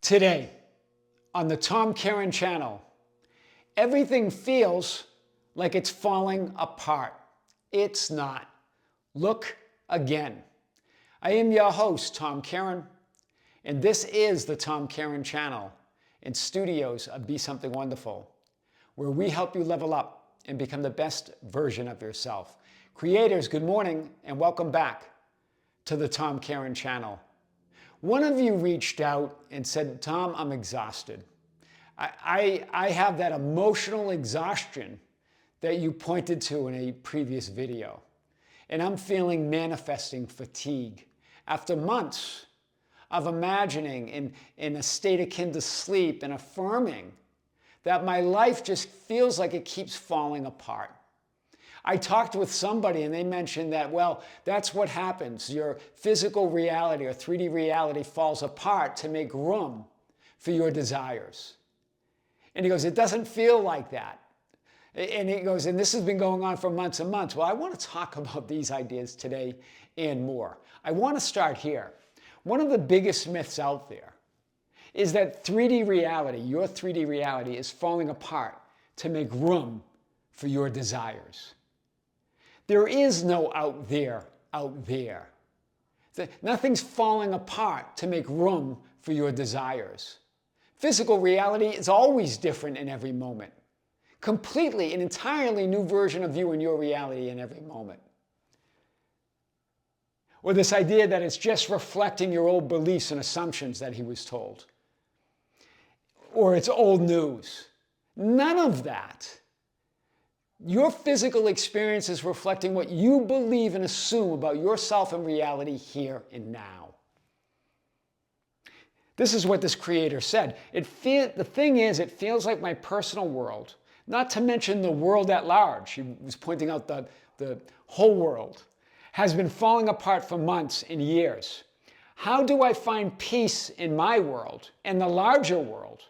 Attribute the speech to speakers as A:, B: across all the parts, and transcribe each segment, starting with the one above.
A: Today, on the Kearin channel, everything feels like it's falling apart. It's not. Look again. I am your host, Kearin, and this is the Kearin channel in studios of Be Something Wonderful, where we help you level up and become the best version of yourself. Creators, good morning and welcome back to the Kearin channel. One of you reached out and said, Tom, I'm exhausted. I have that emotional exhaustion that you pointed to in a previous video. And I'm feeling manifesting fatigue. After months of imagining in a state akin to sleep and affirming that my life just feels like it keeps falling apart. I talked with somebody and they mentioned that, well, that's what happens. Your physical reality or 3D reality falls apart to make room for your desires. And he goes, it doesn't feel like that. And he goes, and this has been going on for months and months. Well, I want to talk about these ideas today and more. I want to start here. One of the biggest myths out there is that 3D reality, your 3D reality, is falling apart to make room for your desires. There is no out there. Nothing's falling apart to make room for your desires. Physical reality is always different in every moment. Completely, an entirely new version of you and your reality in every moment. Or this idea that it's just reflecting your old beliefs and assumptions that he was told. Or it's old news. None of that. Your physical experience is reflecting what you believe and assume about yourself and reality here and now. This is what this creator said. The thing is, it feels like my personal world, not to mention the world at large, he was pointing out the whole world, has been falling apart for months and years. How do I find peace in my world and the larger world?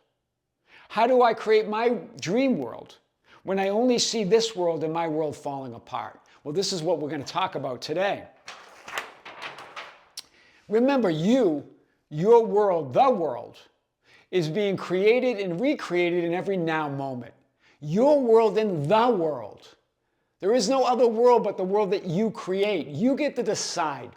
A: How do I create my dream world when I only see this world and my world falling apart? Well, this is what we're going to talk about today. Remember, your world, the world, is being created and recreated in every now moment. Your world and the world. There is no other world but the world that you create. You get to decide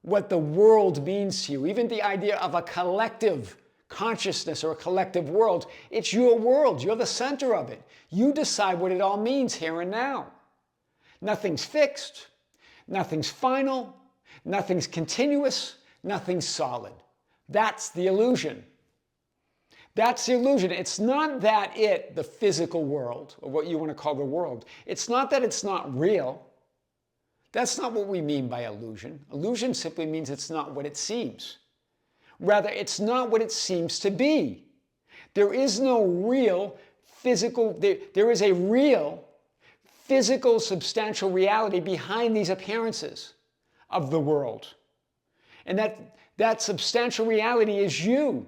A: what the world means to you. Even the idea of a collective consciousness or a collective world, it's your world. You're the center of it. You decide what it all means here and now. Nothing's fixed. Nothing's final. Nothing's continuous. Nothing's solid. That's the illusion. That's the illusion. It's not that the physical world, or what you want to call the world, it's not that it's not real. That's not what we mean by illusion. Illusion simply means it's not what it seems. Rather, it's not what it seems to be. There is no real physical, there is a real physical substantial reality behind these appearances of the world. And that substantial reality is you.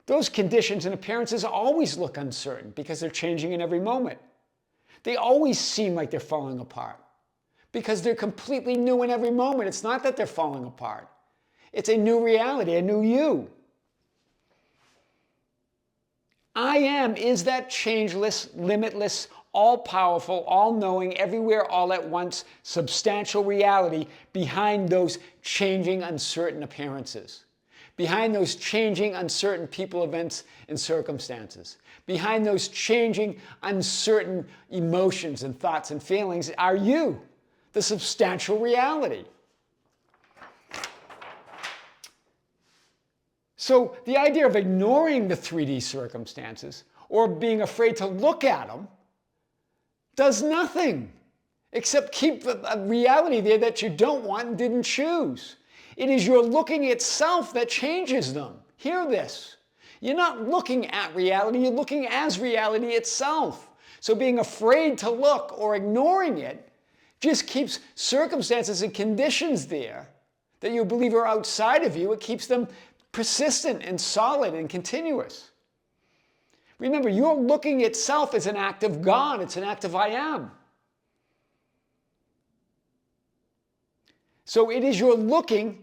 A: Those conditions and appearances always look uncertain because they're changing in every moment. They always seem like they're falling apart because they're completely new in every moment. It's not that they're falling apart. It's a new reality, a new you. I am is that changeless, limitless, all-powerful, all-knowing, everywhere, all at once, substantial reality behind those changing, uncertain appearances. Behind those changing, uncertain people, events, and circumstances. Behind those changing, uncertain emotions and thoughts and feelings are you, the substantial reality. So the idea of ignoring the 3D circumstances or being afraid to look at them does nothing except keep a reality there that you don't want and didn't choose. It is your looking itself that changes them. Hear this. You're not looking at reality, you're looking as reality itself. So being afraid to look or ignoring it just keeps circumstances and conditions there that you believe are outside of you. It keeps them persistent and solid and continuous. Remember, your looking itself is an act of God. It's an act of I am. So it is your looking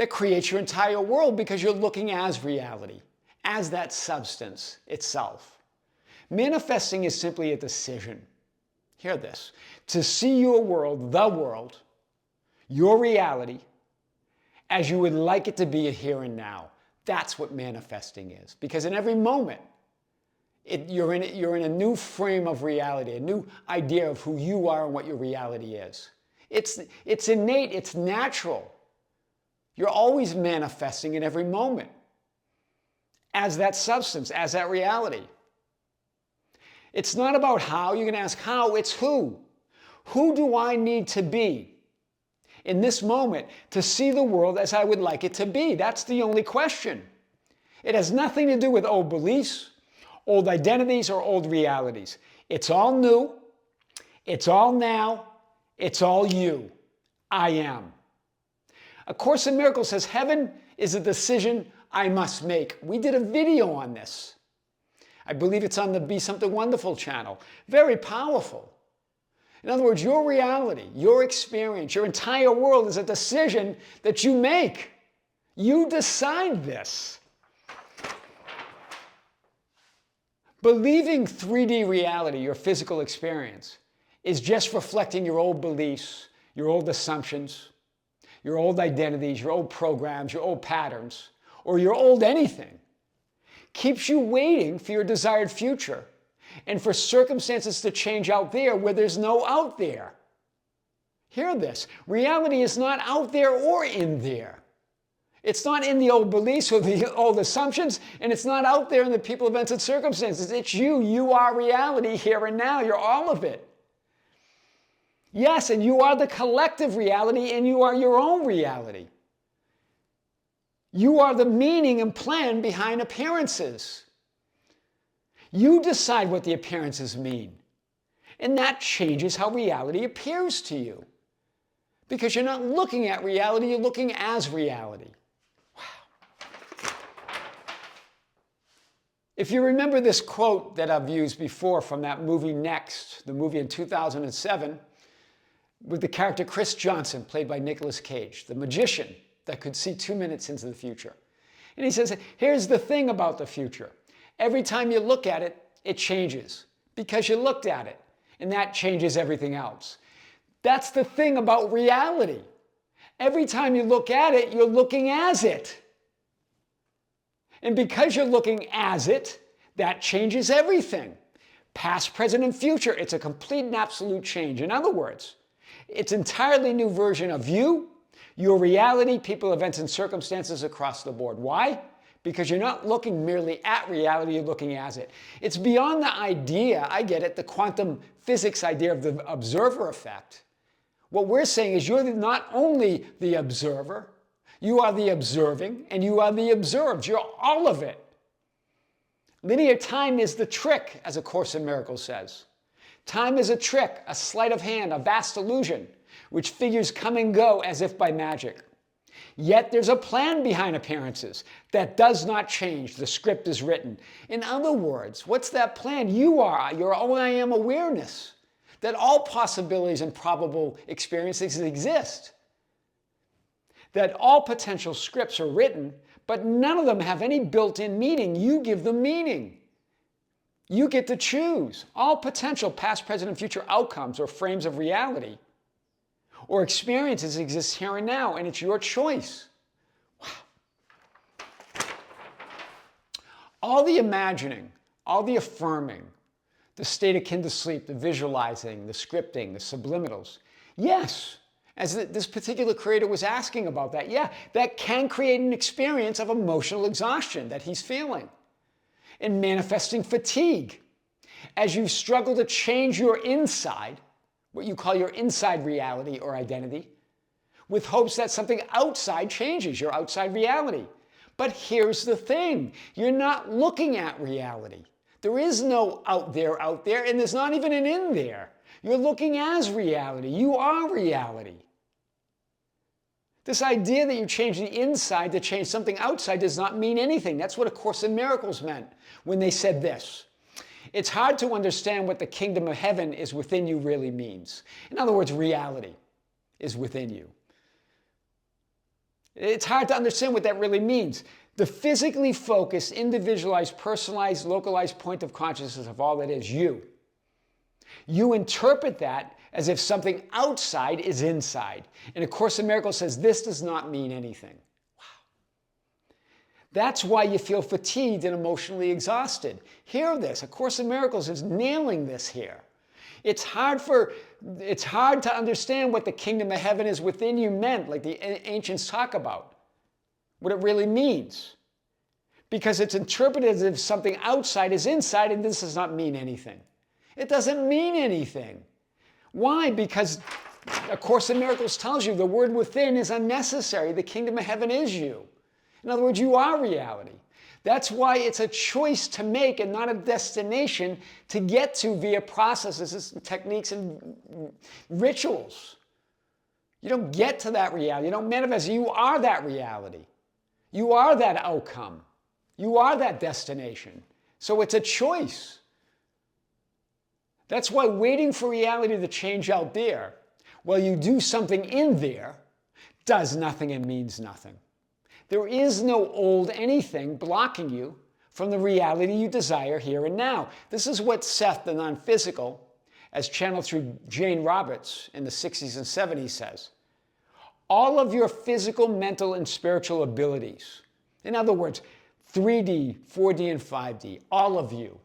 A: that creates your entire world because you're looking as reality, as that substance itself. Manifesting is simply a decision. Hear this. To see your world, the world, your reality, as you would like it to be here and now. That's what manifesting is. Because in every moment, you're in a new frame of reality, a new idea of who you are and what your reality is. It's innate, it's natural. You're always manifesting in every moment as that substance, as that reality. It's not about how. You're going to ask how, it's who. Who do I need to be in this moment to see the world as I would like it to be? That's the only question. It has nothing to do with old beliefs, old identities, or old realities. It's all new. It's all now. It's all you. I am. A Course in Miracles says heaven is a decision I must make. We did a video on this. I believe it's on the Be Something Wonderful channel. Very powerful. In other words, your reality, your experience, your entire world is a decision that you make. You decide this. Believing 3D reality, your physical experience, is just reflecting your old beliefs, your old assumptions, your old identities, your old programs, your old patterns, or your old anything, keeps you waiting for your desired future and for circumstances to change out there where there's no out there. Hear this. Reality is not out there or in there. It's not in the old beliefs or the old assumptions, and it's not out there in the people, events, and circumstances. It's you. You are reality here and now. You're all of it. Yes, and you are the collective reality, and you are your own reality. You are the meaning and plan behind appearances. You decide what the appearances mean, and that changes how reality appears to you. Because you're not looking at reality, you're looking as reality. Wow. If you remember this quote that I've used before from that movie Next, the movie in 2007, with the character Chris Johnson, played by Nicolas Cage, the magician that could see 2 minutes into the future. And he says, here's the thing about the future. Every time you look at it, it changes because you looked at it, and that changes everything else. That's the thing about reality. Every time you look at it, you're looking as it. And because you're looking as it, that changes everything. Past, present, and future. It's a complete and absolute change. In other words, it's an entirely new version of you, your reality, people, events, and circumstances across the board. Why? Because you're not looking merely at reality, you're looking as it. It's beyond the idea, I get it, the quantum physics idea of the observer effect. What we're saying is you're not only the observer, you are the observing, and you are the observed. You're all of it. Linear time is the trick, as A Course in Miracles says. Time is a trick, a sleight of hand, a vast illusion, which figures come and go as if by magic. Yet there's a plan behind appearances that does not change. The script is written. In other words, what's that plan? You are your own I am awareness, that all possibilities and probable experiences exist, that all potential scripts are written, but none of them have any built-in meaning. You give them meaning. You get to choose. All potential past, present, and future outcomes or frames of reality or experiences exist here and now, and it's your choice. Wow. All the imagining, all the affirming, the state akin to sleep, the visualizing, the scripting, the subliminals, yes, as this particular creator was asking about that, yeah, that can create an experience of emotional exhaustion that he's feeling and manifesting fatigue as you struggle to change your inside, what you call your inside reality or identity, with hopes that something outside changes your outside reality. But here's the thing, you're not looking at reality. There is no out there, and there's not even an in there. You're looking as reality. You are reality. This idea that you change the inside to change something outside does not mean anything. That's what A Course in Miracles meant when they said this. It's hard to understand what the kingdom of heaven is within you really means. In other words, reality is within you. It's hard to understand what that really means. The physically focused, individualized, personalized, localized point of consciousness of all that is you. You interpret that as if something outside is inside. And A Course in Miracles says this does not mean anything. Wow. That's why you feel fatigued and emotionally exhausted. Hear this. A Course in Miracles is nailing this here. It's hard to understand what the kingdom of heaven is within you meant, like the ancients talk about, what it really means. Because it's interpreted as if something outside is inside, and this does not mean anything. It doesn't mean anything. Why? Because A Course in Miracles tells you the word within is unnecessary. The kingdom of heaven is you. In other words, you are reality. That's why it's a choice to make and not a destination to get to via processes and techniques and rituals. You don't get to that reality. You don't manifest. You are that reality. You are that outcome. You are that destination. So it's a choice. That's why waiting for reality to change out there while you do something in there does nothing and means nothing. There is no old anything blocking you from the reality you desire here and now. This is what Seth, the non-physical, as channeled through Jane Roberts in the 60s and 70s says. All of your physical, mental, and spiritual abilities, in other words, 3D, 4D, and 5D, all of you,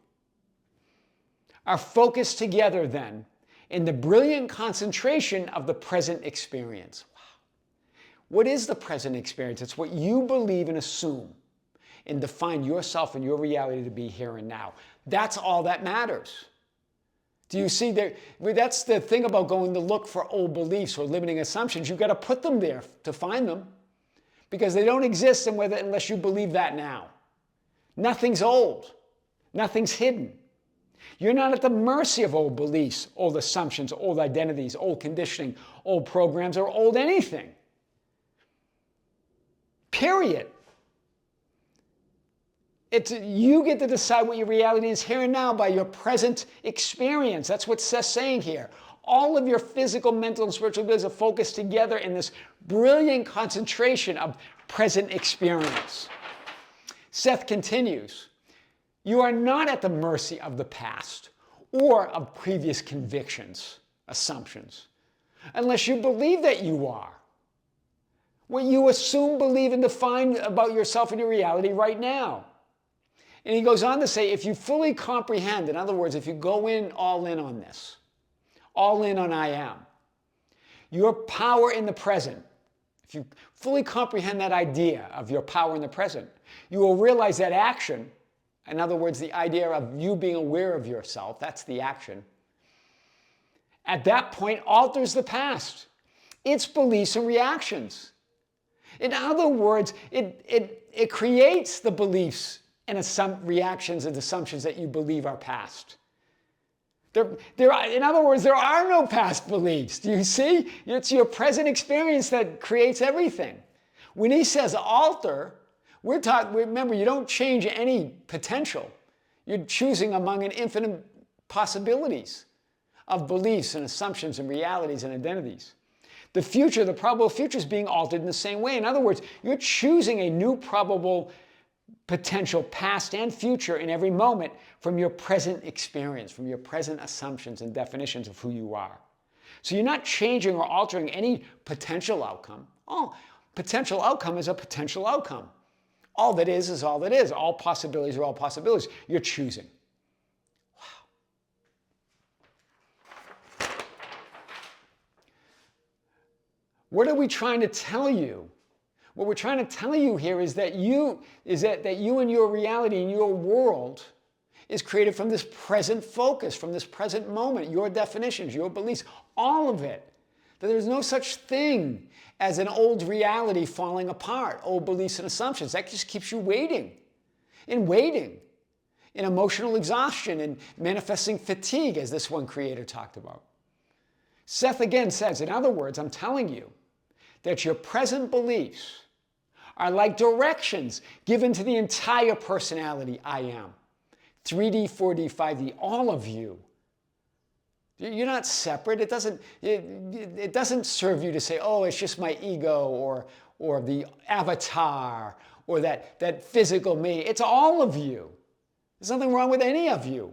A: are focused together then in the brilliant concentration of the present experience. What is the present experience? It's what you believe and assume and define yourself and your reality to be here and now. That's all that matters. Do you see that? That's the thing about going to look for old beliefs or limiting assumptions. You've got to put them there to find them because they don't exist unless you believe that now. Nothing's old. Nothing's hidden. You're not at the mercy of old beliefs, old assumptions, old identities, old conditioning, old programs, or old anything. Period. You get to decide what your reality is here and now by your present experience. That's what Seth's saying here. All of your physical, mental, and spiritual abilities are focused together in this brilliant concentration of present experience. Seth continues, you are not at the mercy of the past or of previous convictions, assumptions, unless you believe that you are. What you assume, believe, and define about yourself and your reality right now. And he goes on to say, if you fully comprehend, in other words, if you go in all in on this, all in on I am, your power in the present, if you fully comprehend that idea of your power in the present, you will realize that action, in other words, the idea of you being aware of yourself, that's the action, at that point alters the past, its beliefs and reactions. In other words, it creates the beliefs and reactions and assumptions that you believe are past. In other words, there are no past beliefs. Do you see? It's your present experience that creates everything. When he says alter, remember, you don't change any potential. You're choosing among an infinite possibilities of beliefs and assumptions and realities and identities. The future, the probable future, is being altered in the same way. In other words, you're choosing a new probable potential past and future in every moment from your present experience, from your present assumptions and definitions of who you are. So you're not changing or altering any potential outcome. Potential outcome is a potential outcome. All that is all that is. All possibilities are all possibilities. You're choosing. What are we trying to tell you? What we're trying to tell you here is that you and your reality and your world is created from this present focus, from this present moment, your definitions, your beliefs, all of it. That there's no such thing as an old reality falling apart, old beliefs and assumptions. That just keeps you waiting, in emotional exhaustion and manifesting fatigue, as this one creator talked about. Seth again says, in other words, I'm telling you that your present beliefs are like directions given to the entire personality I am. 3D, 4D, 5D, all of you. You're not separate. It doesn't serve you to say, oh, it's just my ego or the avatar, or that physical me. It's all of you. There's nothing wrong with any of you.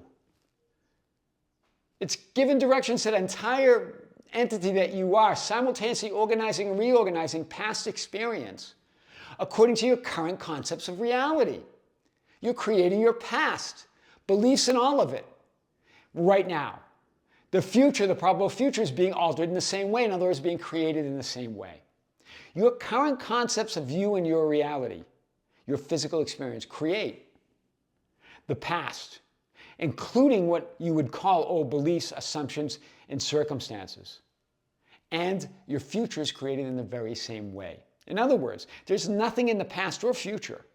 A: It's given directions to the entire entity that you are, simultaneously organizing and reorganizing past experience according to your current concepts of reality. You're creating your past, beliefs in all of it, right now. The future, the probable future, is being altered in the same way. In other words, being created in the same way. Your current concepts of you and your reality, your physical experience, create the past, including what you would call old beliefs, assumptions, and circumstances. And your future is created in the very same way. In other words, there's nothing in the past or future,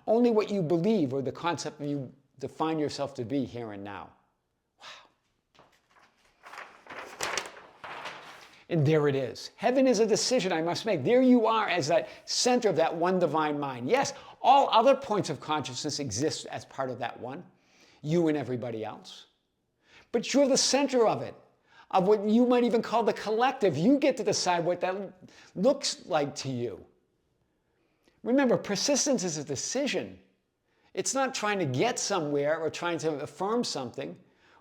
A: only what you believe or the concept you define yourself to be here and now. And there it is. Heaven is a decision I must make. There you are as that center of that one divine mind. Yes, all other points of consciousness exist as part of that one, you and everybody else. But you're the center of it, of what you might even call the collective. You get to decide what that looks like to you. Remember, persistence is a decision. It's not trying to get somewhere or trying to affirm something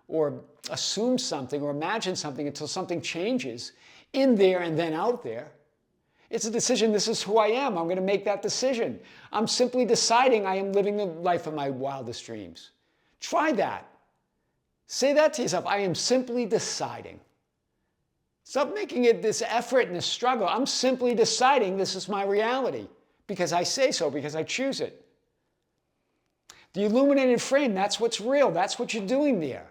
A: or assume something or imagine something until something changes in there and then out there. It's a decision. This is who I am. I'm going to make that decision. I'm simply deciding I am living the life of my wildest dreams. Try that. Say that to yourself. I am simply deciding. Stop making it this effort and this struggle. I'm simply deciding this is my reality because I say so, because I choose it. The illuminated frame, that's what's real. That's what you're doing there.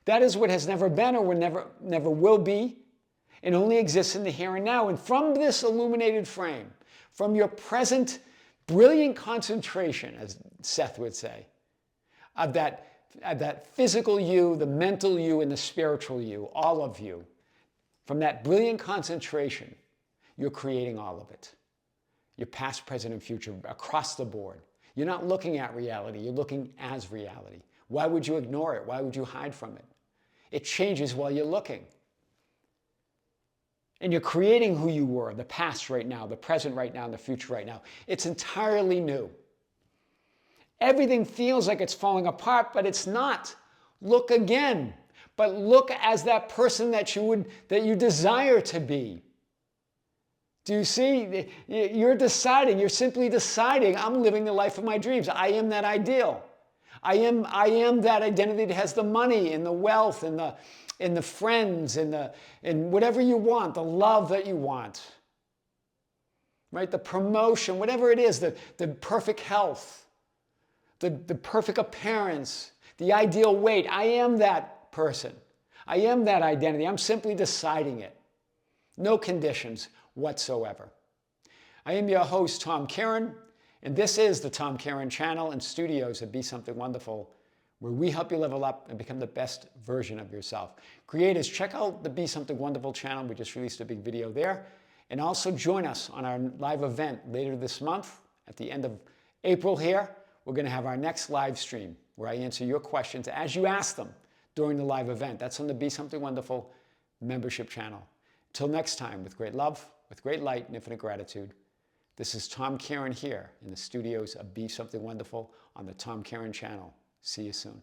A: That is what has never been or will never will be. It only exists in the here and now. And from this illuminated frame, from your present brilliant concentration, as Seth would say, of that physical you, the mental you, and the spiritual you, all of you, from that brilliant concentration, you're creating all of it. Your past, present, and future across the board. You're not looking at reality, you're looking as reality. Why would you ignore it? Why would you hide from it? It changes while you're looking. And you're creating who you were, the past right now, the present right now, and the future right now. It's entirely new. Everything feels like it's falling apart, but it's not. Look again. But look as that person that you desire to be. Do you see? You're deciding, you're simply deciding, I'm living the life of my dreams. I am that ideal. I am that identity that has the money and the wealth and the friends and whatever you want, the love that you want. Right? The promotion, whatever it is, the perfect health, the perfect appearance, the ideal weight. I am that person. I am that identity. I'm simply deciding it. No conditions whatsoever. I am your host, Tom Kearin, and this is the Tom Kearin channel and studios at Be Something Wonderful, where we help you level up and become the best version of yourself. Creators, check out the Be Something Wonderful channel. We just released a big video there. And also join us on our live event later this month. At the end of April here, we're going to have our next live stream where I answer your questions as you ask them during the live event. That's on the Be Something Wonderful membership channel. Until next time, with great love, with great light and infinite gratitude, this is Tom Kearin here in the studios of Be Something Wonderful on the Tom Kearin channel. See you soon.